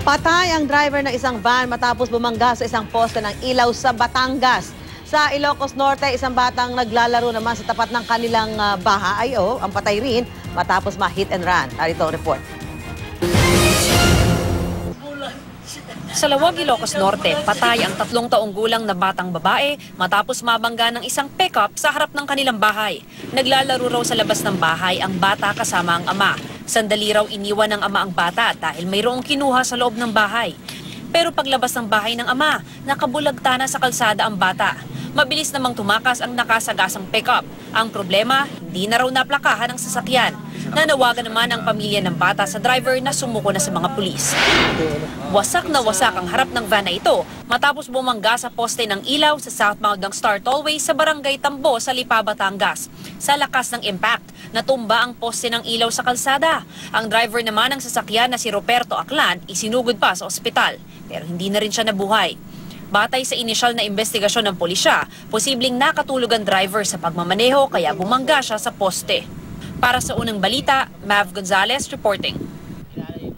Patay ang driver ng isang van matapos bumangga sa isang poste ng ilaw sa Batangas. Sa Ilocos Norte, isang batang naglalaro naman sa tapat ng kanilang bahay. Ang patay rin matapos ma-hit and run. Narito ang report. Sa Lawag, Ilocos Norte, patay ang 3 taong gulang na batang babae matapos mabangga ng isang pickup sa harap ng kanilang bahay. Naglalaro raw sa labas ng bahay ang bata kasama ang ama. Sandali raw iniwan ng ama ang bata dahil mayroong kinuha sa loob ng bahay. Pero paglabas ng bahay ng ama, nakabulagta na sa kalsada ang bata. Mabilis namang tumakas ang nakasagasang pickup. Ang problema, hindi na raw naplakahan ang sasakyan. Nanawagan naman ang pamilya ng bata sa driver na sumuko na sa mga pulis. Wasak na wasak ang harap ng van na ito matapos bumangga sa poste ng ilaw sa southbound ng Star Tollway sa Barangay Tambo sa Lipa, Batangas. Sa lakas ng impact, natumba ang poste ng ilaw sa kalsada. Ang driver naman ng sasakyan na si Roberto Aklan isinugod pa sa ospital pero hindi na rin siya nabuhay. Batay sa inisyal na investigasyon ng pulisya, posibleng nakatulog ang driver sa pagmamaneho kaya bumangga siya sa poste. Para sa unang balita, Mav Gonzalez reporting.